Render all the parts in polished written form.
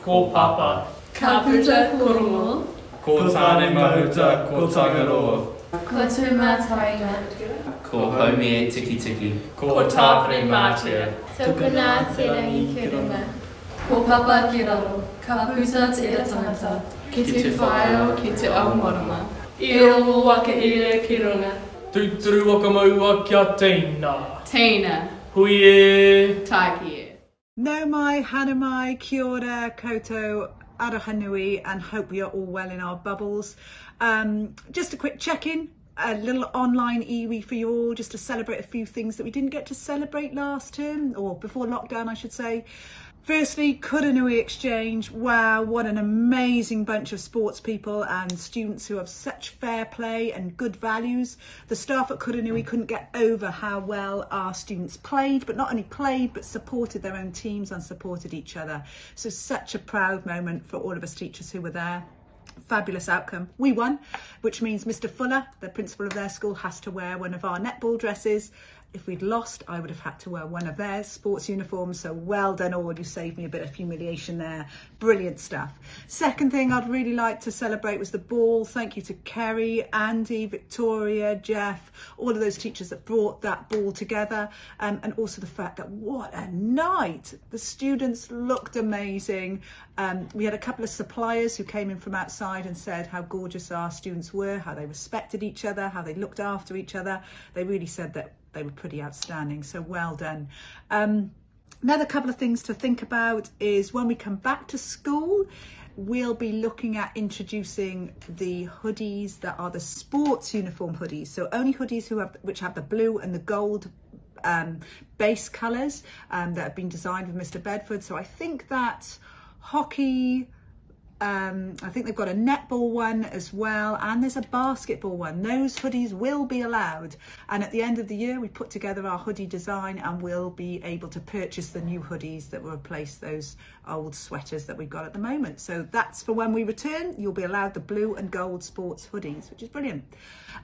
Ko papa. Ka puta kurumo. Ko tāne mahuta, ko tangaroa. Ko tū mātaringa. Ko haumi e tiki tiki. Ko tāwhare mātia. Tōkuna te rangi ki runga. Ko papa ki raro. Ka puta te ira tangata. Ki te whaeo ki te au moroma. I rongo waka ira ki runga. Tūturu wakamoua kia teina. Teina. Hui e. Tāki e. No mai, hana mai, kia ora, koutou, aroha nui, and hope we are all well in our bubbles. Just a quick check-in, a little online iwi for you all, just to celebrate a few things that we didn't get to celebrate last term, or before lockdown I should say. Firstly, Kuranui Exchange. Wow, what an amazing bunch of sports people and students who have such fair play and good values. The staff at Kuranui couldn't get over how well our students played, but not only played, but supported their own teams and supported each other. So such a proud moment for all of us teachers who were there. Fabulous outcome. We won, which means Mr. Fuller, the principal of their school, has to wear one of our netball dresses. If we'd lost, I would have had to wear one of their sports uniforms. So well done all, you saved me a bit of humiliation there. Brilliant stuff. Second thing I'd really like to celebrate was the ball. Thank you to Kerry, Andy, Victoria, Jeff, all of those teachers that brought that ball together. And also the fact that what a night. The students looked amazing. We had a couple of suppliers who came in from outside and said how gorgeous our students were, how they respected each other, how they looked after each other. They really said that they were pretty outstanding, so well done. Another couple of things to think about is when we come back to school, we'll be looking at introducing the hoodies that are the sports uniform hoodies. So only hoodies which have the blue and the gold base colours that have been designed with Mr. Bedford. So I think that hockey, I think they've got a netball one as well, and there's a basketball one. Those hoodies will be allowed, and at the end of the year we put together our hoodie design and we'll be able to purchase the new hoodies that will replace those old sweaters that we've got at the moment. So that's for when we return. You'll be allowed the blue and gold sports hoodies, which is brilliant.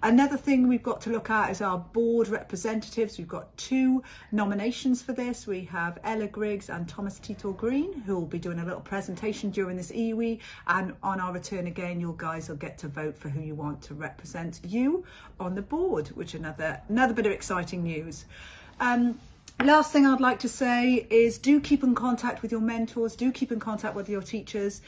Another thing we've got to look at is our board representatives. We've got 2 nominations for this. We have Ella Griggs and Thomas Titor-Green, who will be doing a little presentation during this iwi, and on our return again you guys will get to vote for who you want to represent you on the board, which is another bit of exciting news. Last thing I'd like to say is do keep in contact with your mentors, do keep in contact with your teachers.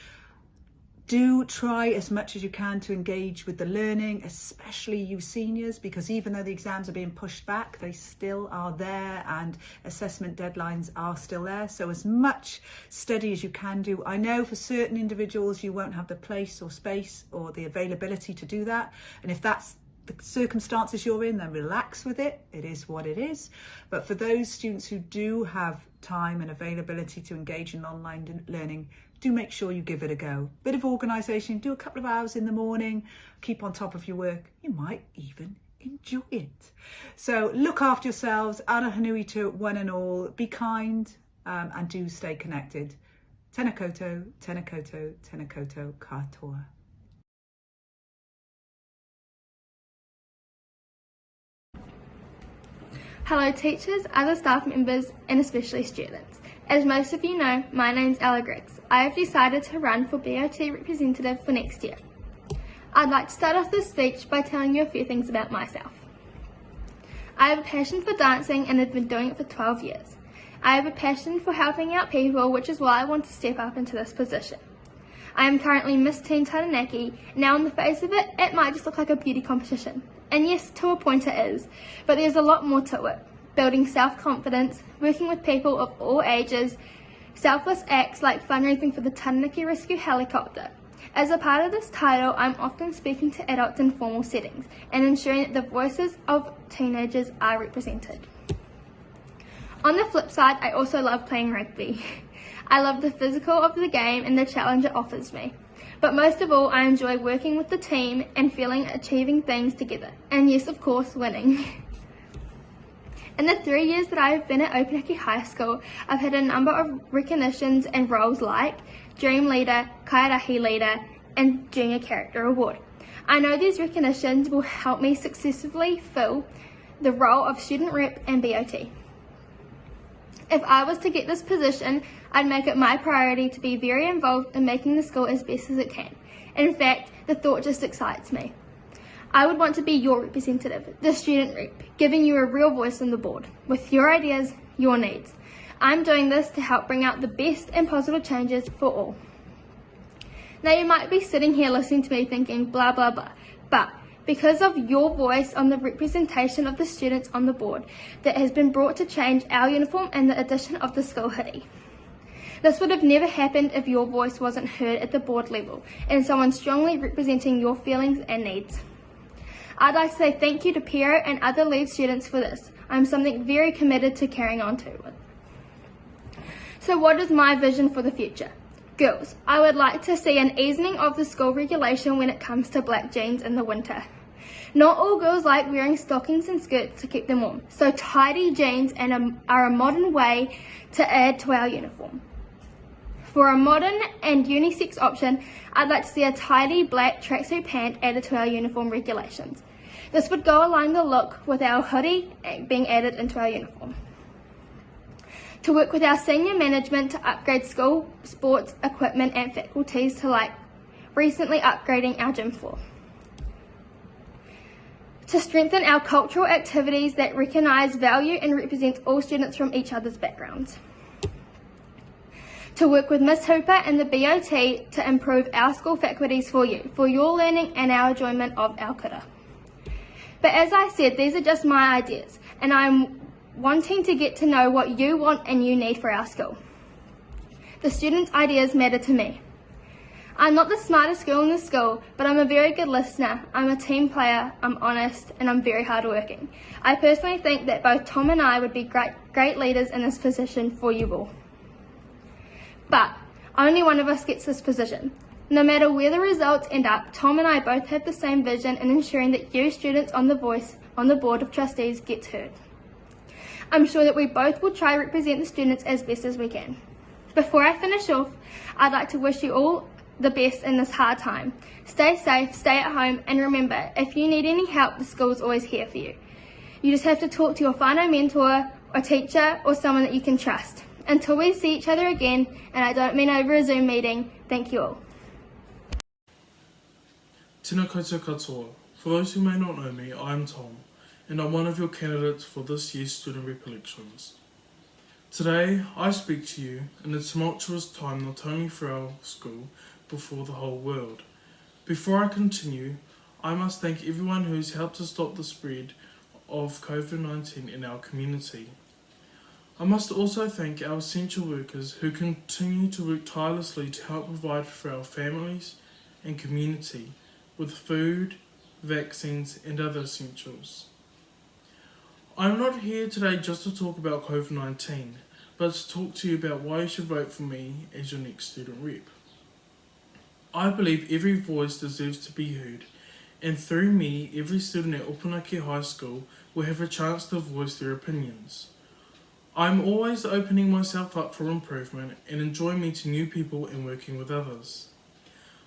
Do try as much as you can to engage with the learning, especially you seniors, because even though the exams are being pushed back, they still are there and assessment deadlines are still there. So as much study as you can do. I know for certain individuals you won't have the place or space or the availability to do that. And if that's the circumstances you're in, then relax with it. It is what it is. But for those students who do have time and availability to engage in online learning, do make sure you give it a go. Bit of organisation, do a couple of hours in the morning, keep on top of your work. You might even enjoy it. So look after yourselves. Aroha nui to one and all. Be kind and do stay connected. Tēnā koutou, tēnā koutou, tēnā koutou katoa. Hello teachers, other staff members and especially students. As most of you know, my name's Ella Griggs. I have decided to run for BOT representative for next year. I'd like to start off this speech by telling you a few things about myself. I have a passion for dancing and have been doing it for 12 years. I have a passion for helping out people, which is why I want to step up into this position. I am currently Miss Teen Taranaki. Now on the face of it, it might just look like a beauty competition. And yes, to a point it is, but there's a lot more to it. Building self-confidence, working with people of all ages, selfless acts like fundraising for the Taranaki Rescue Helicopter. As a part of this title, I'm often speaking to adults in formal settings and ensuring that the voices of teenagers are represented. On the flip side, I also love playing rugby. I love the physical of the game and the challenge it offers me. But most of all, I enjoy working with the team and achieving things together. And yes, of course, winning. In the 3 years that I have been at Opunake High School, I've had a number of recognitions and roles like Dream Leader, Kairahi Leader, and Junior Character Award. I know these recognitions will help me successfully fill the role of Student Rep and BOT. If I was to get this position, I'd make it my priority to be very involved in making the school as best as it can. In fact, the thought just excites me. I would want to be your representative, the student rep, giving you a real voice on the board, with your ideas, your needs. I'm doing this to help bring out the best and positive changes for all. Now you might be sitting here listening to me thinking blah blah blah, but because of your voice on the representation of the students on the board, that has been brought to change our uniform and the addition of the school hoodie. This would have never happened if your voice wasn't heard at the board level and someone strongly representing your feelings and needs. I'd like to say thank you to Piero and other lead students for this. I'm something very committed to carrying on to. So what is my vision for the future? Girls, I would like to see an easing of the school regulation when it comes to black jeans in the winter. Not all girls like wearing stockings and skirts to keep them warm, so tidy jeans are a modern way to add to our uniform. For a modern and unisex option, I'd like to see a tidy black tracksuit pant added to our uniform regulations. This would go along the look with our hoodie being added into our uniform. To work with our senior management to upgrade school sports equipment and faculties to like recently upgrading our gym floor. To strengthen our cultural activities that recognise, value and represent all students from each other's backgrounds. To work with Miss Hooper and the BOT to improve our school faculties for you, for your learning and our enjoyment of our kura. But as I said, these are just my ideas, and I'm wanting to get to know what you want and you need for our school. The students' ideas matter to me. I'm not the smartest girl in the school, but I'm a very good listener, I'm a team player, I'm honest, and I'm very hardworking. I personally think that both Tom and I would be great leaders in this position for you all. But only one of us gets this position. No matter where the results end up, Tom and I both have the same vision in ensuring that you students on the Board of Trustees gets heard. I'm sure that we both will try to represent the students as best as we can. Before I finish off, I'd like to wish you all the best in this hard time. Stay safe, stay at home, and remember, if you need any help, the school is always here for you. You just have to talk to your whānau mentor, or teacher, or someone that you can trust. Until we see each other again, and I don't mean over a Zoom meeting, thank you all. Tēnā koutou katoa. For those who may not know me, I am Tom, and I'm one of your candidates for this year's student rep elections. Today, I speak to you in a tumultuous time not only for our school, but for the whole world. Before I continue, I must thank everyone who has helped to stop the spread of COVID-19 in our community. I must also thank our essential workers who continue to work tirelessly to help provide for our families and community with food, vaccines and other essentials. I'm not here today just to talk about COVID-19, but to talk to you about why you should vote for me as your next student rep. I believe every voice deserves to be heard, and through me, every student at Opunake High School will have a chance to voice their opinions. I'm always opening myself up for improvement and enjoy meeting new people and working with others.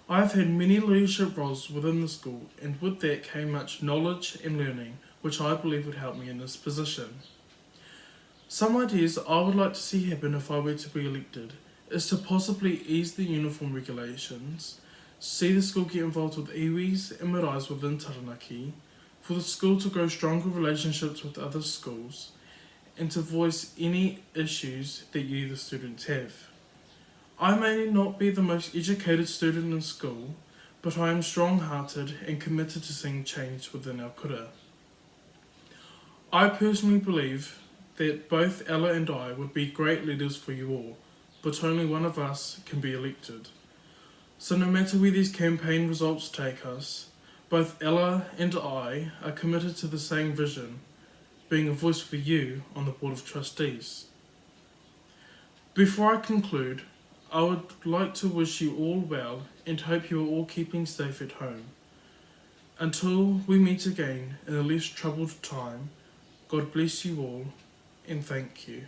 I have had many leadership roles within the school, and with that came much knowledge and learning, which I believe would help me in this position. Some ideas I would like to see happen if I were to be elected is to possibly ease the uniform regulations, see the school get involved with iwis and marais within Taranaki, for the school to grow stronger relationships with other schools, and to voice any issues that you, the students, have. I may not be the most educated student in school, but I am strong-hearted and committed to seeing change within our kura. I personally believe that both Ella and I would be great leaders for you all, but only one of us can be elected. So no matter where these campaign results take us, both Ella and I are committed to the same vision, being a voice for you on the Board of Trustees. Before I conclude, I would like to wish you all well and hope you are all keeping safe at home. Until we meet again in a less troubled time, God bless you all and thank you.